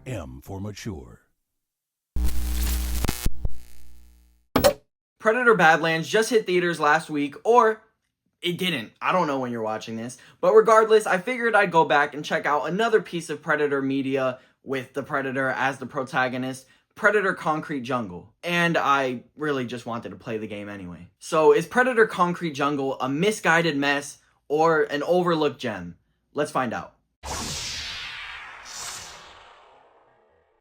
M for mature. Predator Badlands just hit theaters last week, or it didn't. I don't know when you're watching this. But regardless, I figured I'd go back and check out another piece of Predator media with the Predator as the protagonist, Predator Concrete Jungle. And I really just wanted to play the game anyway. So is Predator Concrete Jungle a misguided mess or an overlooked gem? Let's find out.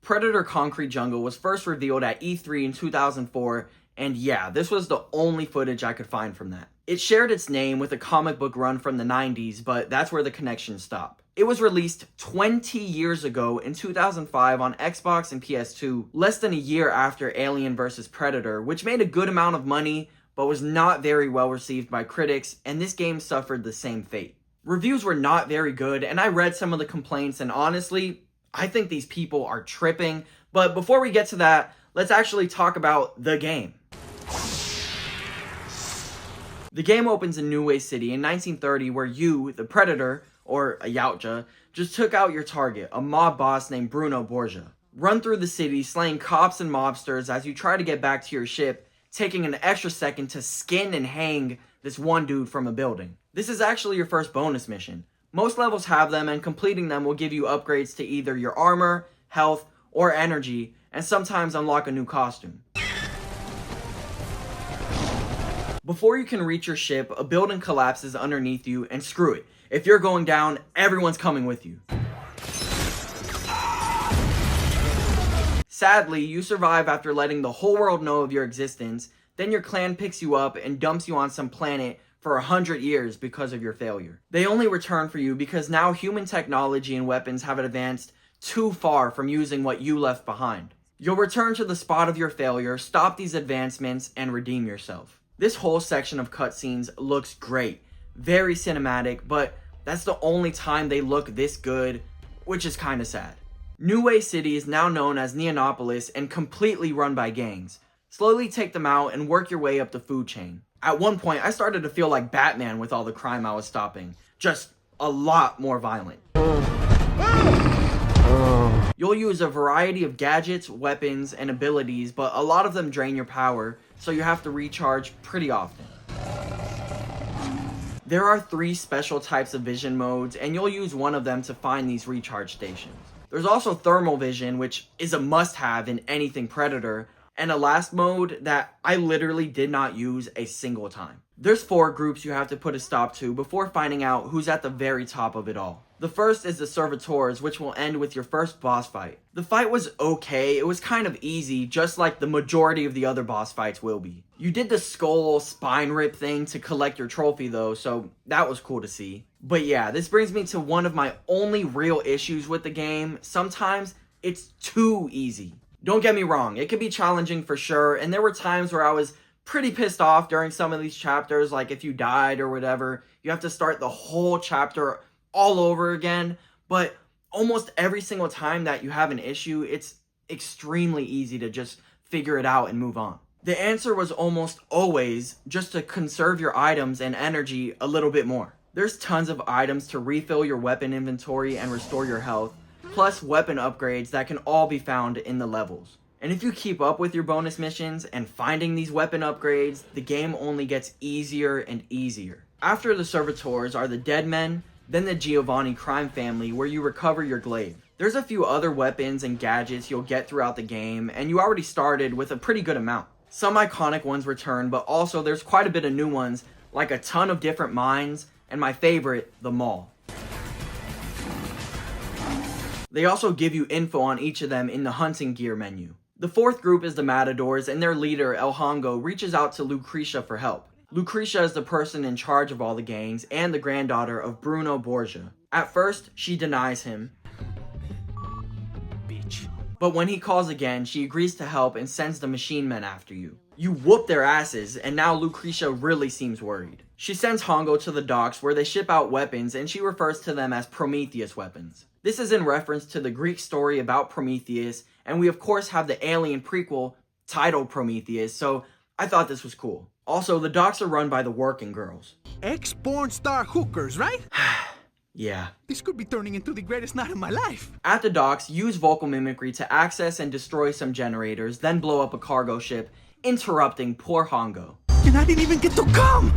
Predator Concrete Jungle was first revealed at E3 in 2004, and yeah, this was the only footage I could find from that. It shared its name with a comic book run from the 90s, but that's where the connections stop. It was released 20 years ago in 2005 on Xbox and PS2, less than a year after Alien vs. Predator, which made a good amount of money, but was not very well received by critics, and this game suffered the same fate. Reviews were not very good, and I read some of the complaints, and honestly, I think these people are tripping. But before we get to that, let's actually talk about the game. The game opens in New Way City in 1930, where you, the Predator, or a Yautja, just took out your target, a mob boss named Bruno Borgia. Run through the city, slaying cops and mobsters as you try to get back to your ship, taking an extra second to skin and hang this one dude from a building. This is actually your first bonus mission. Most levels have them, and completing them will give you upgrades to either your armor, health, or energy, and sometimes unlock a new costume. Before you can reach your ship, a building collapses underneath you, and screw it. If you're going down, everyone's coming with you. Sadly, you survive after letting the whole world know of your existence, then your clan picks you up and dumps you on some planet for 100 years because of your failure. They only return for you because now human technology and weapons have advanced too far from using what you left behind. You'll return to the spot of your failure, stop these advancements, and redeem yourself. This whole section of cutscenes looks great, very cinematic, but that's the only time they look this good, which is kinda sad. New Way City is now known as Neonopolis and completely run by gangs. Slowly take them out and work your way up the food chain. At one point, I started to feel like Batman with all the crime I was stopping, just a lot more violent. You'll use a variety of gadgets, weapons, and abilities, but a lot of them drain your power, so you have to recharge pretty often. There are 3 special types of vision modes, and you'll use one of them to find these recharge stations. There's also thermal vision, which is a must-have in anything Predator, and a last mode that I literally did not use a single time. There's 4 groups you have to put a stop to before finding out who's at the very top of it all. The first is the Servitors, which will end with your first boss fight. The fight was okay, it was kind of easy, just like the majority of the other boss fights will be. You did the skull spine rip thing to collect your trophy though, so that was cool to see. But yeah, this brings me to one of my only real issues with the game. Sometimes it's too easy. Don't get me wrong, it can be challenging for sure, and there were times where I was pretty pissed off during some of these chapters, like if you died or whatever, you have to start the whole chapter all over again, but almost every single time that you have an issue, it's extremely easy to just figure it out and move on. The answer was almost always just to conserve your items and energy a little bit more. There's tons of items to refill your weapon inventory and restore your health, plus weapon upgrades that can all be found in the levels. And if you keep up with your bonus missions and finding these weapon upgrades, the game only gets easier and easier. After the Servitors are the Dead Men, then the Giovanni crime family, where you recover your glaive. There's a few other weapons and gadgets you'll get throughout the game, and you already started with a pretty good amount. Some iconic ones return, but also there's quite a bit of new ones, like a ton of different mines, and my favorite, the mall. They also give you info on each of them in the hunting gear menu. The 4th group is the Matadors, and their leader, El Hongo, reaches out to Lucretia for help. Lucretia is the person in charge of all the gangs and the granddaughter of Bruno Borgia. At first, she denies him, but when he calls again, she agrees to help and sends the machine men after you. You whoop their asses, and now Lucretia really seems worried. She sends Hongo to the docks where they ship out weapons, and she refers to them as Prometheus weapons. This is in reference to the Greek story about Prometheus, and we of course have the Alien prequel titled Prometheus, so I thought this was cool. Also, the docks are run by the working girls. Ex-porn star hookers, right? Yeah. This could be turning into the greatest night of my life. At the docks, use vocal mimicry to access and destroy some generators, then blow up a cargo ship, interrupting poor Hongo. And I didn't even get to come!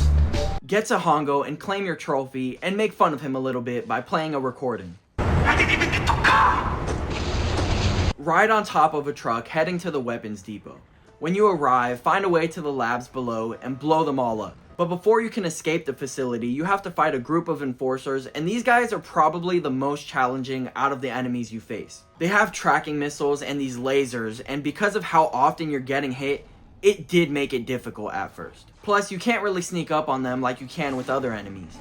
Get to Hongo and claim your trophy, and make fun of him a little bit by playing a recording. I didn't even get to come! Ride on top of a truck heading to the weapons depot. When you arrive, find a way to the labs below and blow them all up. But before you can escape the facility, you have to fight a group of enforcers, and these guys are probably the most challenging out of the enemies you face. They have tracking missiles and these lasers, and because of how often you're getting hit, it did make it difficult at first. Plus, you can't really sneak up on them like you can with other enemies.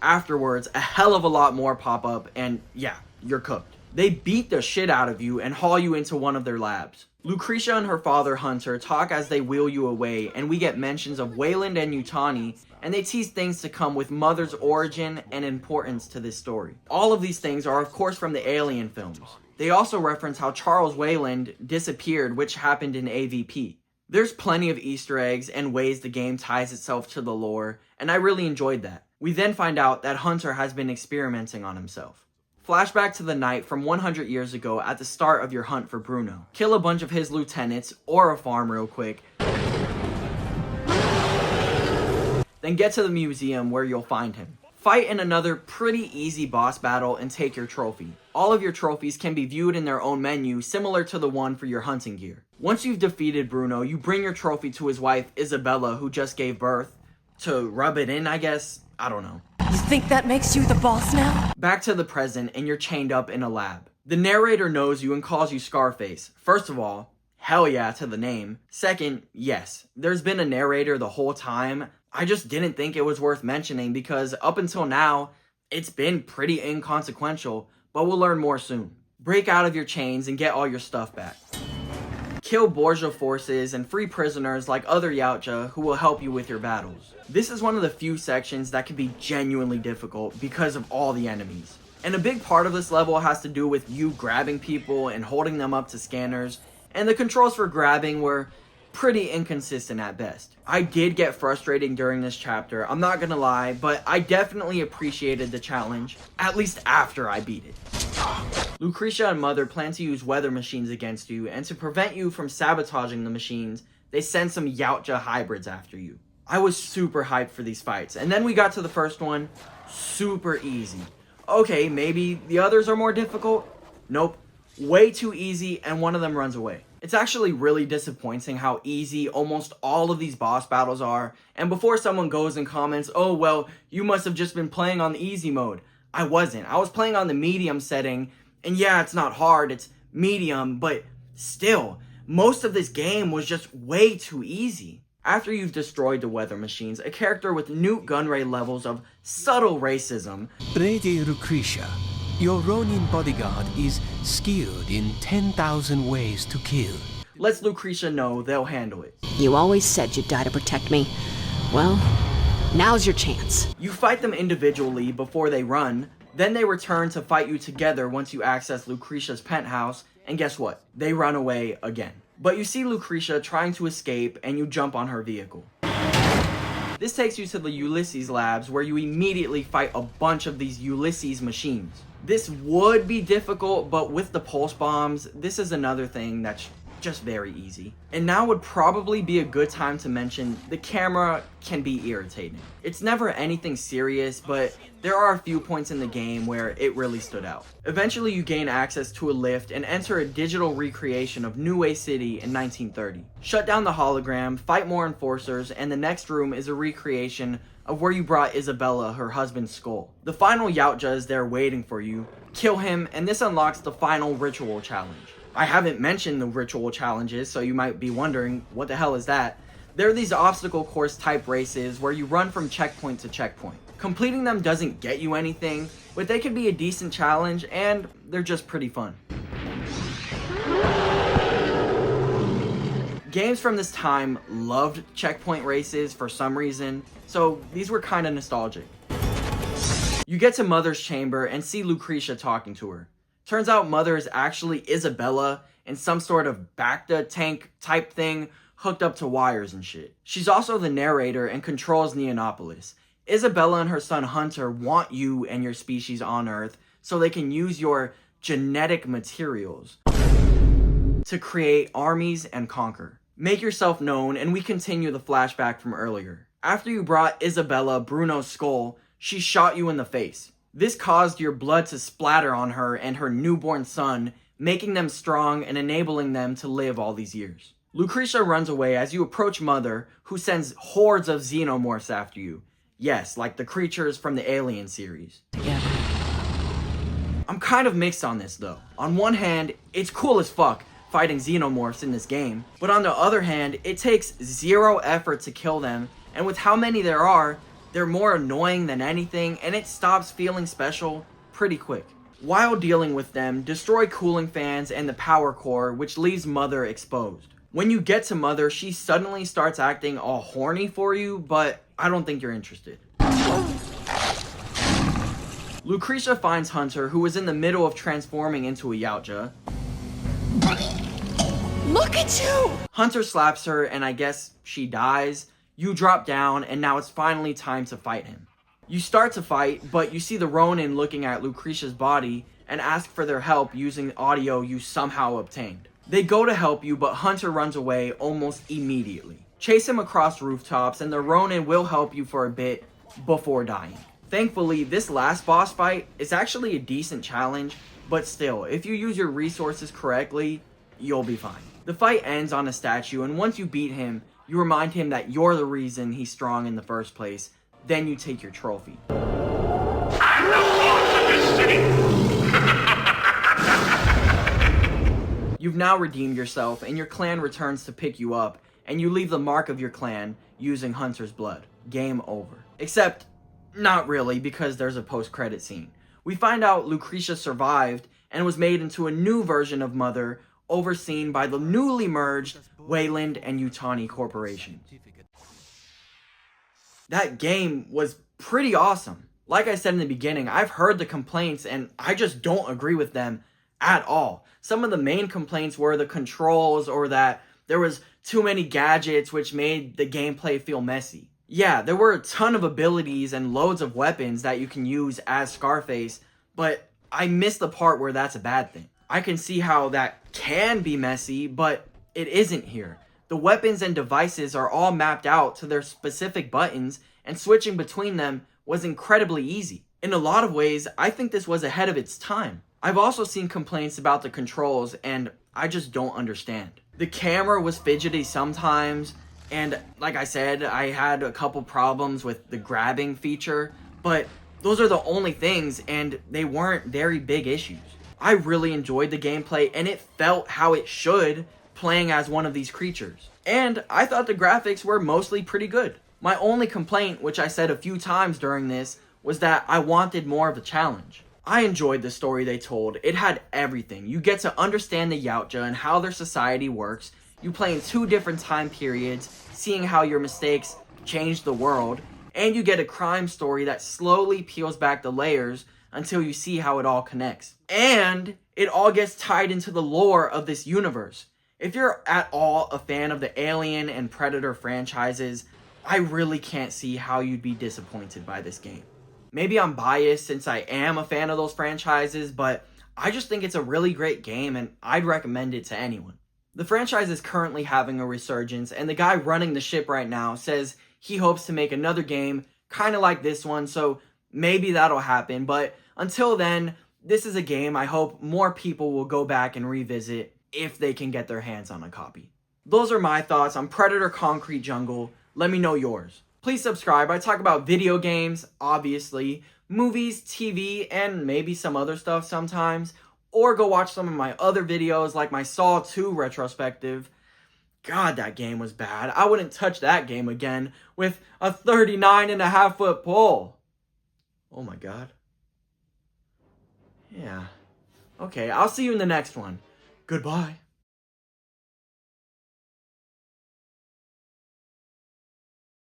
Afterwards, a hell of a lot more pop up, and yeah, you're cooked. They beat the shit out of you and haul you into one of their labs. Lucretia and her father Hunter talk as they wheel you away, and we get mentions of Wayland and Yutani, and they tease things to come with Mother's origin and importance to this story. All of these things are of course from the Alien films. They also reference how Charles Wayland disappeared, which happened in AVP. There's plenty of Easter eggs and ways the game ties itself to the lore, and I really enjoyed that. We then find out that Hunter has been experimenting on himself. Flashback to the night from 100 years ago at the start of your hunt for Bruno. Kill a bunch of his lieutenants or a farm real quick. Then get to the museum where you'll find him. Fight in another pretty easy boss battle and take your trophy. All of your trophies can be viewed in their own menu, similar to the one for your hunting gear. Once you've defeated Bruno, you bring your trophy to his wife Isabella, who just gave birth. To rub it in, I guess? I don't know. You think that makes you the boss now? Back to the present, and you're chained up in a lab. The narrator knows you and calls you Scarface. First of all, hell yeah to the name. Second, yes, there's been a narrator the whole time. I just didn't think it was worth mentioning because up until now, it's been pretty inconsequential, but we'll learn more soon. Break out of your chains and get all your stuff back. Kill Borgia forces and free prisoners like other Yautja who will help you with your battles. This is one of the few sections that can be genuinely difficult because of all the enemies. And a big part of this level has to do with you grabbing people and holding them up to scanners, and the controls for grabbing were pretty inconsistent at best. I did get frustrated during this chapter, I'm not gonna lie, but I definitely appreciated the challenge, at least after I beat it. Lucretia and Mother plan to use weather machines against you, and to prevent you from sabotaging the machines, they send some Yautja hybrids after you. I was super hyped for these fights, and then we got to the first one, super easy. Okay, maybe the others are more difficult? Nope, way too easy, and one of them runs away. It's actually really disappointing how easy almost all of these boss battles are, and before someone goes and comments, oh well, you must have just been playing on the easy mode. I wasn't. I was playing on the medium setting, and yeah, it's not hard, it's medium, but still, most of this game was just way too easy. After you've destroyed the weather machines, a character with Newt Gunray levels of subtle racism, Lady Lucretia, your Ronin bodyguard is skilled in 10,000 ways to kill. lets Lucretia know they'll handle it. You always said you'd die to protect me. Well, now's your chance. You fight them individually before they run, then they return to fight you together once you access Lucretia's penthouse, and guess what? They run away again. But you see Lucretia trying to escape and you jump on her vehicle. This takes you to the Ulysses labs where you immediately fight a bunch of these Ulysses machines. This would be difficult, but with the pulse bombs, this is another thing that's just very easy. And now would probably be a good time to mention the camera can be irritating. It's never anything serious, but there are a few points in the game where it really stood out. Eventually you gain access to a lift and enter a digital recreation of New Way City in 1930. Shut down the hologram, fight more enforcers, and the next room is a recreation of where you brought Isabella her husband's skull. The final Yautja is there waiting for you. Kill him, and this unlocks the final ritual challenge. I haven't mentioned the ritual challenges, so you might be wondering, what the hell is that? They're these obstacle course type races where you run from checkpoint to checkpoint. Completing them doesn't get you anything, but they can be a decent challenge and they're just pretty fun. Games from this time loved checkpoint races for some reason, so these were kind of nostalgic. You get to Mother's chamber and see Lucretia talking to her. Turns out Mother is actually Isabella in some sort of Bacta tank type thing hooked up to wires and shit. She's also the narrator and controls Neonopolis. Isabella and her son Hunter want you and your species on Earth so they can use your genetic materials to create armies and conquer. Make yourself known, and we continue the flashback from earlier. After you brought Isabella Bruno's skull, she shot you in the face. This caused your blood to splatter on her and her newborn son, making them strong and enabling them to live all these years. Lucretia runs away as you approach Mother, who sends hordes of xenomorphs after you. Yes, like the creatures from the Alien series. Yeah. I'm kind of mixed on this though. On one hand, it's cool as fuck fighting xenomorphs in this game, but on the other hand, it takes zero effort to kill them, and with how many there are, they're more annoying than anything, and it stops feeling special pretty quick. While dealing with them, destroy cooling fans and the power core, which leaves Mother exposed. When you get to Mother, she suddenly starts acting all horny for you, but I don't think you're interested. Lucretia finds Hunter, who was in the middle of transforming into a Yautja. Look at you! Hunter slaps her, and I guess she dies. You drop down, and now it's finally time to fight him. You start to fight, but you see the Ronin looking at Lucretia's body and ask for their help using audio you somehow obtained. They go to help you, but Hunter runs away almost immediately. Chase him across rooftops, and the Ronin will help you for a bit before dying. Thankfully, this last boss fight is actually a decent challenge, but still, if you use your resources correctly, you'll be fine. The fight ends on a statue, and once you beat him, you remind him that you're the reason he's strong in the first place. Then you take your trophy. I'm the boss of this city! You've now redeemed yourself, and your clan returns to pick you up, and you leave the mark of your clan using Hunter's blood. Game over. Except, not really, because there's a post-credit scene. We find out Lucretia survived and was made into a new version of Mother, overseen by the newly merged Wayland and Yutani Corporation. That game was pretty awesome. Like I said in the beginning, I've heard the complaints and I just don't agree with them at all. Some of the main complaints were the controls or that there was too many gadgets which made the gameplay feel messy. Yeah, there were a ton of abilities and loads of weapons that you can use as Scarface, but I missed the part where that's a bad thing. I can see how that can be messy, but it isn't here. The weapons and devices are all mapped out to their specific buttons, and switching between them was incredibly easy. In a lot of ways, I think this was ahead of its time. I've also seen complaints about the controls, and I just don't understand. The camera was fidgety sometimes, and like I said, I had a couple problems with the grabbing feature, but those are the only things, and they weren't very big issues. I really enjoyed the gameplay, and it felt how it should, playing as one of these creatures. And I thought the graphics were mostly pretty good. My only complaint, which I said a few times during this, was that I wanted more of a challenge. I enjoyed the story they told. It had everything. You get to understand the Yautja and how their society works. You play in 2 different time periods, seeing how your mistakes change the world. And you get a crime story that slowly peels back the layers until you see how it all connects. And it all gets tied into the lore of this universe. If you're at all a fan of the Alien and Predator franchises, I really can't see how you'd be disappointed by this game. Maybe I'm biased since I am a fan of those franchises, but I just think it's a really great game and I'd recommend it to anyone. The franchise is currently having a resurgence, and the guy running the ship right now says he hopes to make another game kind of like this one, so maybe that'll happen. But until then, this is a game I hope more people will go back and revisit if they can get their hands on a copy. Those are my thoughts on Predator Concrete Jungle. Let me know yours. Please subscribe. I talk about video games, obviously, movies, TV, and maybe some other stuff sometimes. Or go watch some of my other videos like my Saw 2 retrospective. God, that game was bad. I wouldn't touch that game again with a 39.5-foot pole. Oh my god. Yeah. Okay, I'll see you in the next one. Goodbye.